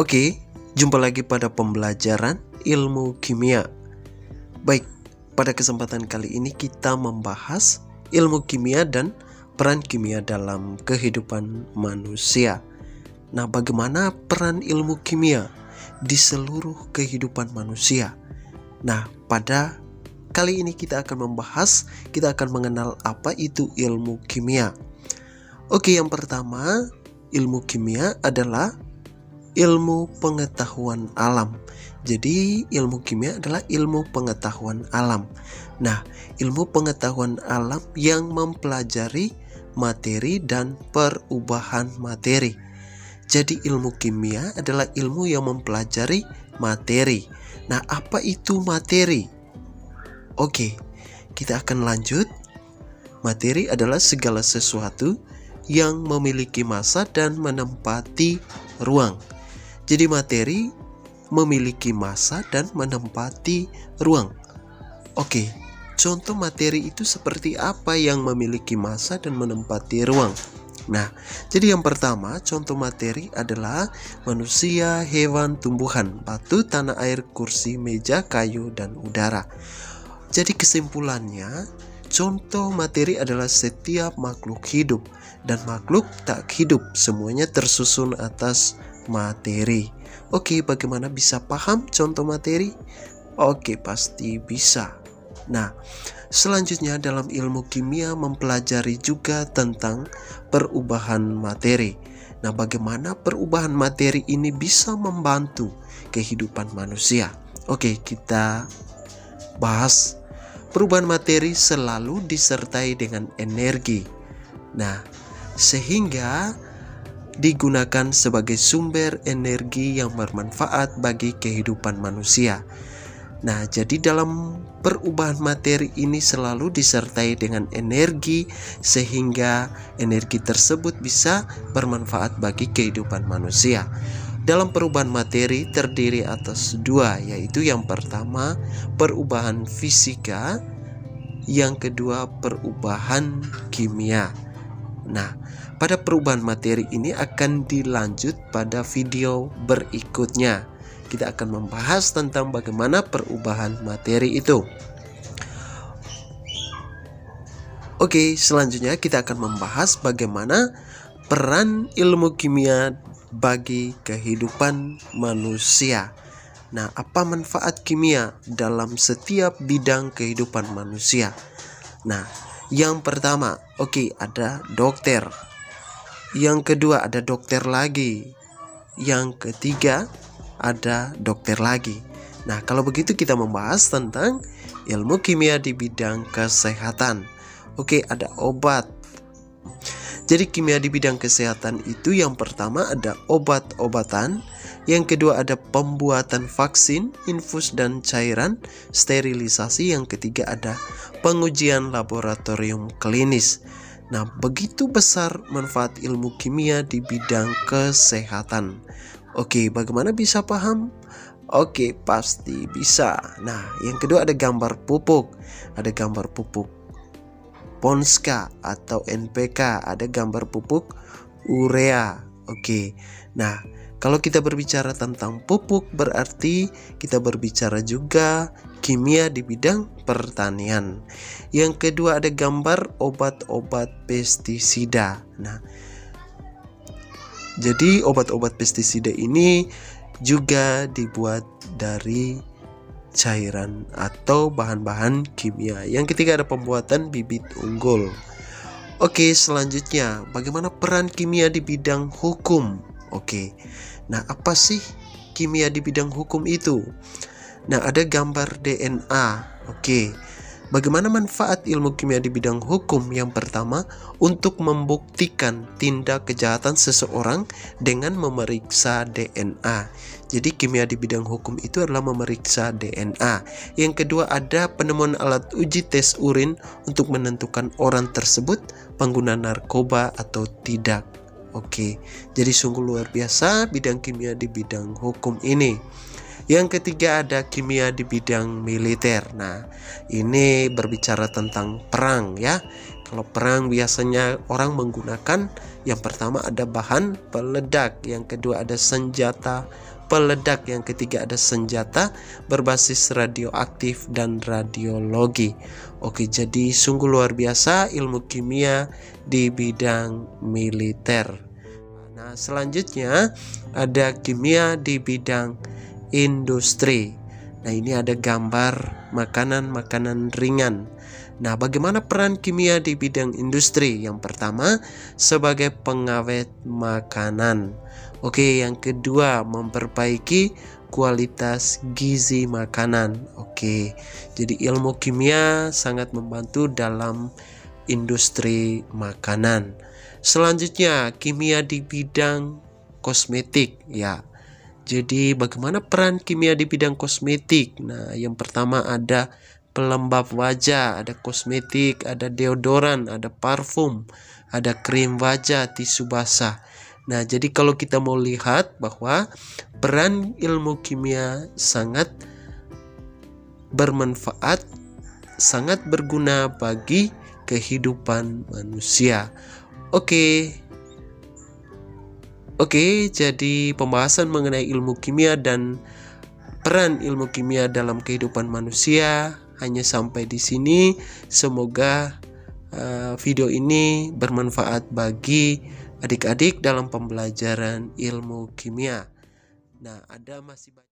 Oke, jumpa lagi pada pembelajaran ilmu kimia. Baik, pada kesempatan kali ini kita membahas ilmu kimia dan peran kimia dalam kehidupan manusia. Nah, bagaimana peran ilmu kimia di seluruh kehidupan manusia? Nah, pada kali ini kita akan mengenal apa itu ilmu kimia. Oke, yang pertama, ilmu kimia adalah ilmu pengetahuan alam. Jadi ilmu kimia adalah ilmu pengetahuan alam. Nah, ilmu pengetahuan alam yang mempelajari materi dan perubahan materi. Jadi ilmu kimia adalah ilmu yang mempelajari materi. Nah, apa itu materi? Oke, kita akan lanjut. Materi adalah segala sesuatu yang memiliki massa dan menempati ruang. Jadi materi memiliki massa dan menempati ruang. Oke, contoh materi itu seperti apa yang memiliki massa dan menempati ruang? Nah, jadi yang pertama, contoh materi adalah manusia, hewan, tumbuhan, batu, tanah air, kursi, meja, kayu, dan udara. Jadi kesimpulannya, contoh materi adalah setiap makhluk hidup dan makhluk tak hidup, semuanya tersusun atas materi. Oke, bagaimana bisa paham contoh materi? Oke, pasti bisa. Nah, selanjutnya dalam ilmu kimia mempelajari juga tentang perubahan materi. Nah, bagaimana perubahan materi ini bisa membantu kehidupan manusia? Oke, kita bahas. Perubahan materi selalu disertai dengan energi. Nah, sehingga digunakan sebagai sumber energi yang bermanfaat bagi kehidupan manusia. Nah, jadi dalam perubahan materi ini selalu disertai dengan energi, sehingga energi tersebut bisa bermanfaat bagi kehidupan manusia. Dalam perubahan materi terdiri atas dua, yaitu yang pertama perubahan fisika, yang kedua perubahan kimia. Nah, pada perubahan materi ini akan dilanjut pada video berikutnya. Kita akan membahas tentang bagaimana perubahan materi itu. Oke, selanjutnya kita akan membahas bagaimana peran ilmu kimia bagi kehidupan manusia. Nah, apa manfaat kimia dalam setiap bidang kehidupan manusia? Nah, yang pertama, ada dokter. Yang kedua, ada dokter lagi. Yang ketiga, ada dokter lagi. Nah, kalau begitu kita membahas tentang ilmu kimia di bidang kesehatan. Ada obat. Jadi kimia di bidang kesehatan itu yang pertama ada obat-obatan, yang kedua ada pembuatan vaksin, infus dan cairan, sterilisasi, yang ketiga ada pengujian laboratorium klinis. Nah, begitu besar manfaat ilmu kimia di bidang kesehatan. Bagaimana bisa paham? Pasti bisa. Nah, yang kedua ada gambar pupuk. Ada gambar pupuk Ponska atau NPK, ada gambar pupuk urea. Nah, kalau kita berbicara tentang pupuk berarti kita berbicara juga kimia di bidang pertanian. Yang kedua ada gambar obat-obat pestisida. Nah, jadi obat-obat pestisida ini juga dibuat dari cairan atau bahan-bahan kimia. Yang ketiga ada pembuatan bibit unggul. Selanjutnya bagaimana peran kimia di bidang hukum? Nah, apa sih kimia di bidang hukum itu? Nah, ada gambar DNA. Bagaimana manfaat ilmu kimia di bidang hukum? Yang pertama, untuk membuktikan tindak kejahatan seseorang dengan memeriksa DNA. Jadi kimia di bidang hukum itu adalah memeriksa DNA. Yang kedua ada penemuan alat uji tes urin untuk menentukan orang tersebut pengguna narkoba atau tidak. Jadi sungguh luar biasa bidang kimia di bidang hukum ini. Yang ketiga ada kimia di bidang militer. Nah, ini berbicara tentang perang ya. Kalau perang biasanya orang menggunakan yang pertama ada bahan peledak, yang kedua ada senjata peledak, yang ketiga ada senjata berbasis radioaktif dan radiologi. Oke, jadi sungguh luar biasa ilmu kimia di bidang militer. Nah, selanjutnya ada kimia di bidang industri. Nah, ini ada gambar makanan-makanan ringan. Nah, bagaimana peran kimia di bidang industri? Yang pertama, sebagai pengawet makanan. Oke, yang kedua, memperbaiki kualitas gizi makanan. Oke, jadi ilmu kimia sangat membantu dalam industri makanan. Selanjutnya, kimia di bidang kosmetik ya. Jadi bagaimana peran kimia di bidang kosmetik? Nah, yang pertama ada pelembab wajah, ada kosmetik, ada deodoran, ada parfum, ada krim wajah, tisu basah. Nah, jadi kalau kita mau lihat bahwa peran ilmu kimia sangat bermanfaat, sangat berguna bagi kehidupan manusia. Oke, jadi pembahasan mengenai ilmu kimia dan peran ilmu kimia dalam kehidupan manusia hanya sampai di sini. Semoga video ini bermanfaat bagi adik-adik dalam pembelajaran ilmu kimia. Nah, ada masih banyak